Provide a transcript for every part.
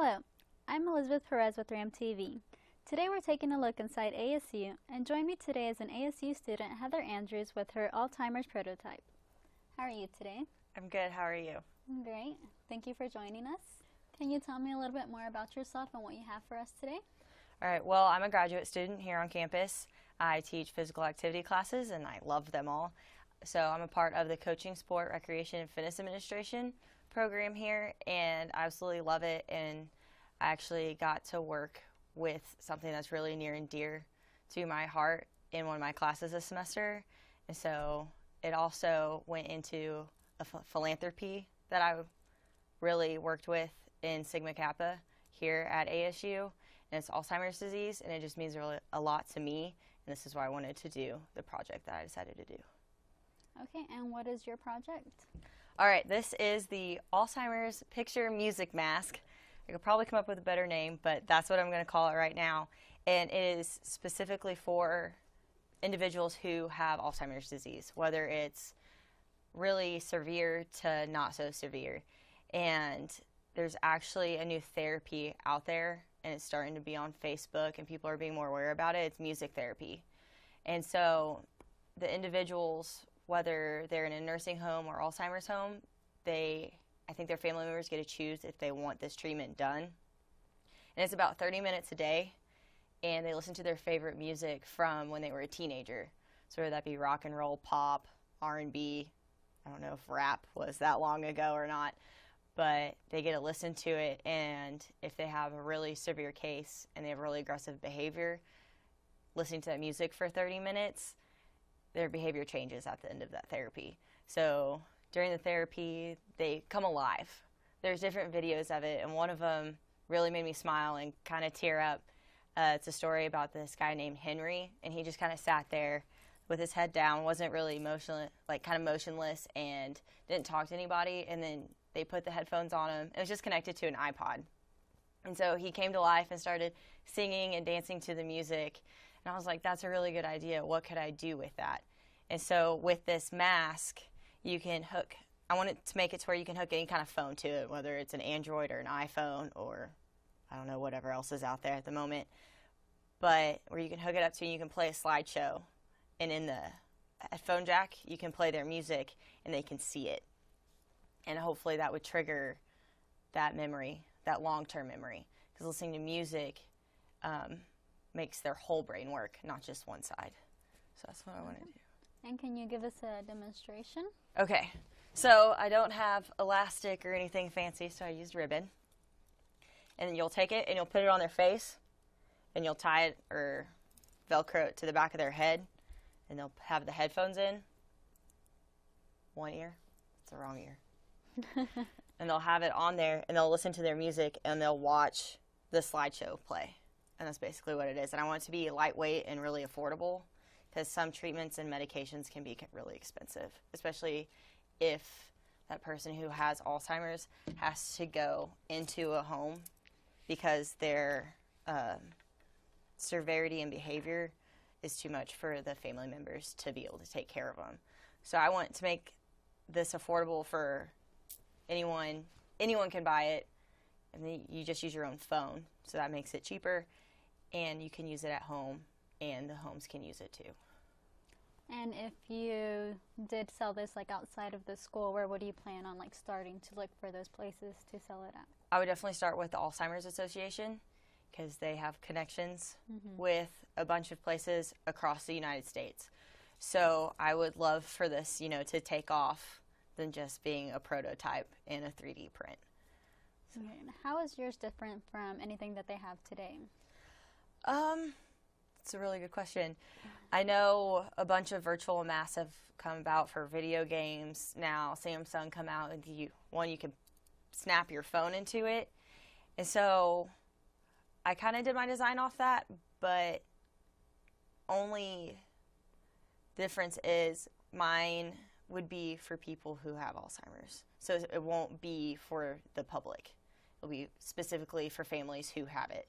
Hello, I'm Elizabeth Perez with RamTv. Today we're taking a look inside ASU, and join me today is an ASU student, Heather Andrews, with her Alzheimer's prototype. How are you today? I'm good. How are you? I'm great. Thank you for joining us. Can you tell me a little bit more about yourself and what you have for us today? All right. Well, I'm a graduate student here on campus. I teach physical activity classes, and I love them all. So I'm a part of the Coaching, Sport, Recreation, and Fitness Administration program here, and I absolutely love it. And I actually got to work with something that's really near and dear to my heart in one of my classes this semester. And so it also went into a philanthropy that I really worked with in Sigma Kappa here at ASU, and it's Alzheimer's disease, and it just means really a lot to me, and this is why I wanted to do the project that I decided to do. Okay, and what is your project? All right, this is the Alzheimer's Picture Music Mask. I could probably come up with a better name, but that's what I'm going to call it right now, and it is specifically for individuals who have Alzheimer's disease, whether it's really severe to not so severe. And there's actually a new therapy out there, and it's starting to be on Facebook, and people are being more aware about it. It's music therapy. And so the individuals, whether they're in a nursing home or Alzheimer's home, I think their family members get to choose if they want this treatment done. And it's about 30 minutes a day, and they listen to their favorite music from when they were a teenager. So whether that be rock and roll, pop, R&B, I don't know if rap was that long ago or not, but they get to listen to it, and if they have a really severe case and they have really aggressive behavior, listening to that music for 30 minutes, their behavior changes at the end of that therapy. So during the therapy, they come alive. There's different videos of it, and one of them really made me smile and kind of tear up. It's a story about this guy named Henry, and he just kind of sat there with his head down, wasn't really emotional, like kind of motionless, and didn't talk to anybody. And then they put the headphones on him. It was just connected to an iPod. And so he came to life and started singing and dancing to the music. And I was like, that's a really good idea. What could I do with that? And so with this mask, you can hook, I wanted to make it to where you can hook any kind of phone to it, whether it's an Android or an iPhone or I don't know, whatever else is out there at the moment. But where you can hook it up to and you can play a slideshow. And in the headphone jack, you can play their music and they can see it. And hopefully that would trigger that memory, that long-term memory. Because listening to music makes their whole brain work, not just one side. So that's what I want to do. And can you give us a demonstration? Okay, so I don't have elastic or anything fancy, so I used ribbon. And then you'll take it and you'll put it on their face, and you'll tie it or Velcro it to the back of their head, and they'll have the headphones in. One ear. It's the wrong ear. And they'll have it on there, and they'll listen to their music, and they'll watch the slideshow play. And that's basically what it is. And I want it to be lightweight and really affordable, because some treatments and medications can be really expensive, especially if that person who has Alzheimer's has to go into a home because their severity and behavior is too much for the family members to be able to take care of them. So I want to make this affordable for anyone. Anyone can buy it, and then you just use your own phone. So that makes it cheaper, and you can use it at home, and the homes can use it too. And if you did sell this like outside of the school, where would you plan on like starting to look for those places to sell it at? I would definitely start with the Alzheimer's Association, because they have connections with a bunch of places across the United States. So I would love for this, to take off than just being a prototype in a 3D print. So. Okay. And how is yours different from anything that they have today? It's a really good question. I know a bunch of virtual masks have come about for video games. Now Samsung come out and you can snap your phone into it. And so I kind of did my design off that, but only difference is mine would be for people who have Alzheimer's. So it won't be for the public. It'll be specifically for families who have it.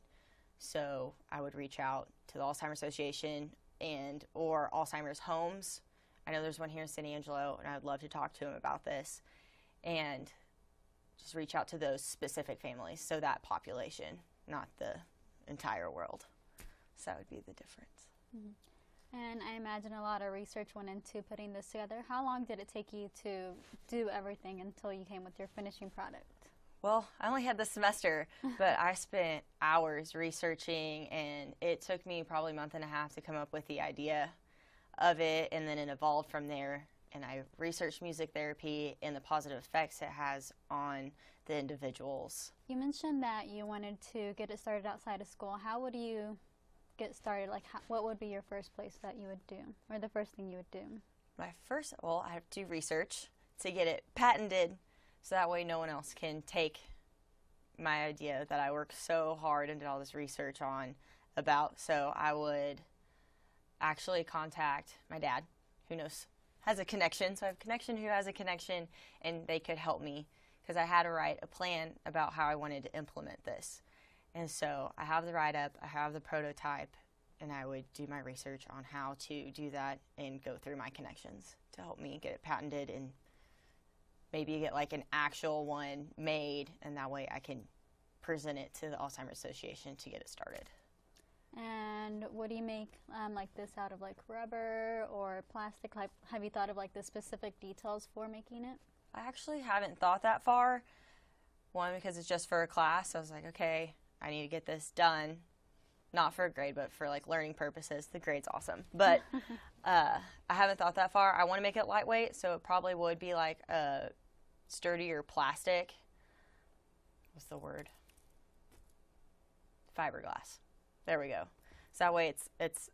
So I would reach out to the Alzheimer's Association or Alzheimer's homes. I know there's one here in San Angelo, and I would love to talk to them about this. And just reach out to those specific families, so that population, not the entire world. So that would be the difference. And I imagine a lot of research went into putting this together. How long did it take you to do everything until you came with your finishing product? Well, I only had this semester, but I spent hours researching, and it took me probably a month and a half to come up with the idea of it, and then it evolved from there. And I researched music therapy and the positive effects it has on the individuals. You mentioned that you wanted to get it started outside of school. How would you get started? Like, what would be your first place that you would do, or the first thing you would do? Well, I have to do research to get it patented, so that way no one else can take my idea that I worked so hard and did all this research on about. So I would actually contact my dad, who has a connection. So I have a connection who has a connection, and they could help me, because I had to write a plan about how I wanted to implement this. And so I have the write-up, I have the prototype, and I would do my research on how to do that and go through my connections to help me get it patented and maybe get like an actual one made, and that way I can present it to the Alzheimer's Association to get it started. And what do you make like this out of, like rubber or plastic? Like, have you thought of like the specific details for making it? I actually haven't thought that far. One, because it's just for a class. I was like, okay, I need to get this done. Not for a grade, but for like learning purposes. The grade's awesome. But I haven't thought that far. I want to make it lightweight, so it probably would be like a sturdier plastic. What's the word? Fiberglass. There we go. So that way it's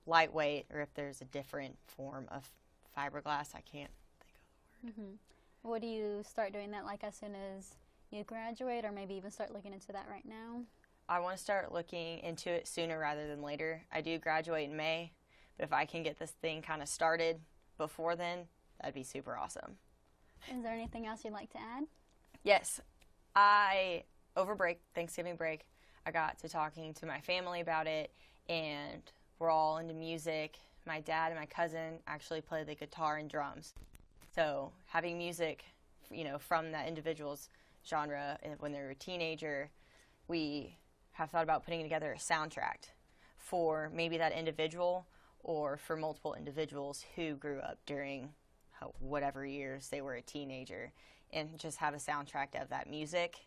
lightweight, or if there's a different form of fiberglass, I can't think of the word. Would you start doing that like as soon as you graduate, or maybe even start looking into that right now? I want to start looking into it sooner rather than later. I do graduate in May, but if I can get this thing kind of started before then, that'd be super awesome. Is there anything else you'd like to add? Yes. Over Thanksgiving break, I got to talking to my family about it, and we're all into music. My dad and my cousin actually play the guitar and drums. So having music, from that individual's genre when they were a teenager, we have thought about putting together a soundtrack for maybe that individual, or for multiple individuals who grew up during whatever years they were a teenager, and just have a soundtrack of that music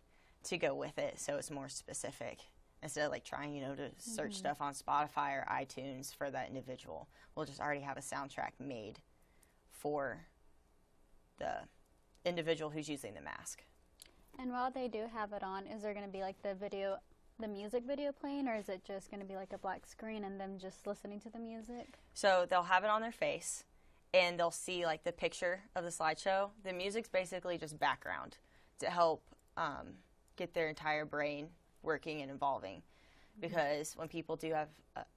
to go with it, so it's more specific. Instead of like trying, to search stuff on Spotify or iTunes for that individual, we'll just already have a soundtrack made for the individual who's using the mask. And while they do have it on, is there going to be like the music video playing, or is it just going to be like a black screen and them just listening to the music? So they'll have it on their face, and they'll see like the picture of the slideshow. The music's basically just background to help get their entire brain working and evolving, because when people do have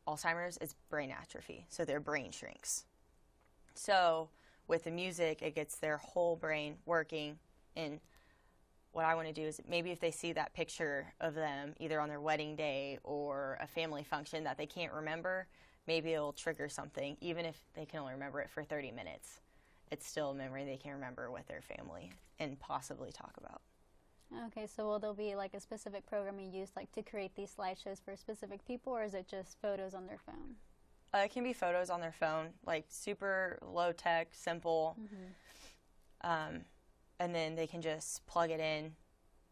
Alzheimer's, it's brain atrophy, so their brain shrinks. So with the music, it gets their whole brain working. And what I want to do is maybe if they see that picture of them either on their wedding day or a family function that they can't remember, maybe it'll trigger something. Even if they can only remember it for 30 minutes, it's still a memory they can remember with their family and possibly talk about. Okay, so will there be like a specific program you use like to create these slideshows for specific people, or is it just photos on their phone? It can be photos on their phone, like super low tech, simple. And then they can just plug it in,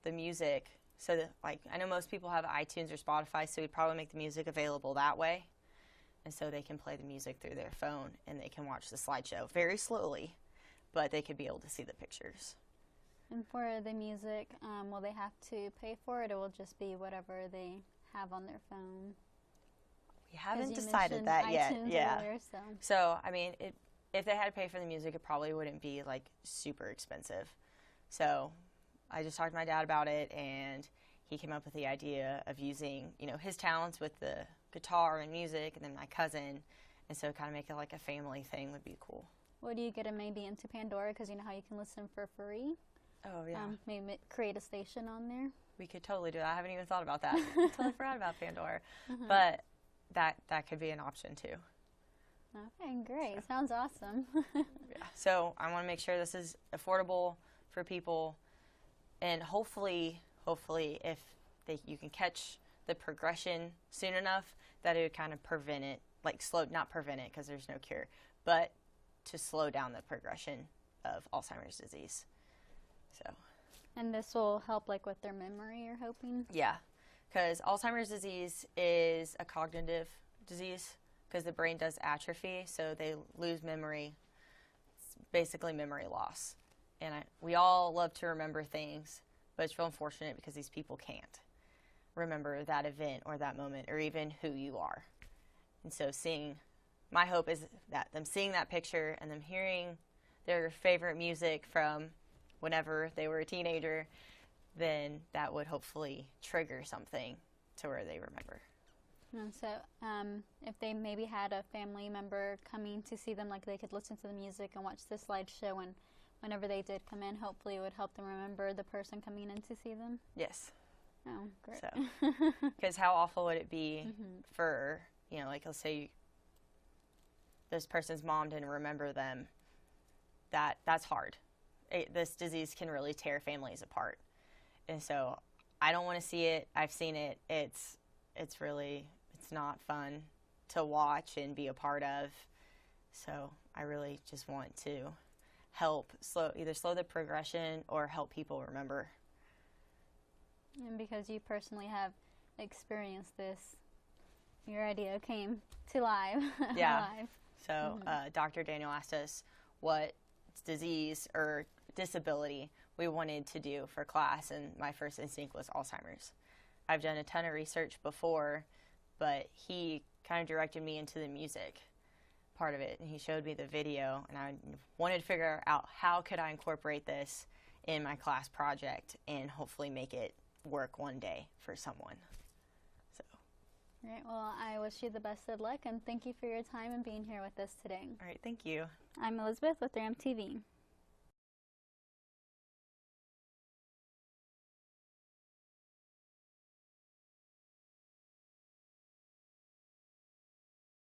the music. So that, like, I know most people have iTunes or Spotify, so we'd probably make the music available that way. And so they can play the music through their phone, and they can watch the slideshow very slowly, but they could be able to see the pictures. And for the music, will they have to pay for it, or will it just be whatever they have on their phone? We haven't decided that yet. Earlier, so I mean, if they had to pay for the music, it probably wouldn't be like super expensive. So I just talked to my dad about it, and he came up with the idea of using, his talents with the guitar and music, and then my cousin, and so kind of make it like a family thing would be cool. Would you get it maybe into Pandora, because you know how you can listen for free? Oh, yeah. Maybe create a station on there? We could totally do that. I haven't even thought about that. I totally forgot about Pandora. But that could be an option, too. Okay, great. Sounds awesome. Yeah. So I want to make sure this is affordable for people, And hopefully if you can catch the progression soon enough, that it would kind of prevent it, like not prevent it because there's no cure, but to slow down the progression of Alzheimer's disease. So. And this will help like with their memory, you're hoping? Yeah, because Alzheimer's disease is a cognitive disease because the brain does atrophy, so they lose memory. It's basically memory loss. And we all love to remember things, but it's real unfortunate because these people can't remember that event or that moment or even who you are. And so my hope is that them seeing that picture and them hearing their favorite music from whenever they were a teenager, then that would hopefully trigger something to where they remember. And so if they maybe had a family member coming to see them, like they could listen to the music and watch the slideshow, and whenever they did come in, hopefully it would help them remember the person coming in to see them? Yes. Oh, great. So, because how awful would it be for, like let's say this person's mom didn't remember them. That's hard. This disease can really tear families apart. And so I don't want to see it. I've seen it. It's not fun to watch and be a part of. So I really just want to help either slow the progression or help people remember. And because you personally have experienced this, your idea came to life. Yeah. So Dr. Daniel asked us what disease or disability we wanted to do for class, and my first instinct was Alzheimer's. I've done a ton of research before, but he kind of directed me into the music part of it, and he showed me the video, and I wanted to figure out how could I incorporate this in my class project and hopefully make it work one day for someone. So. All right, well, I wish you the best of luck, and thank you for your time and being here with us today. All right, thank you. I'm Elizabeth with RamTv.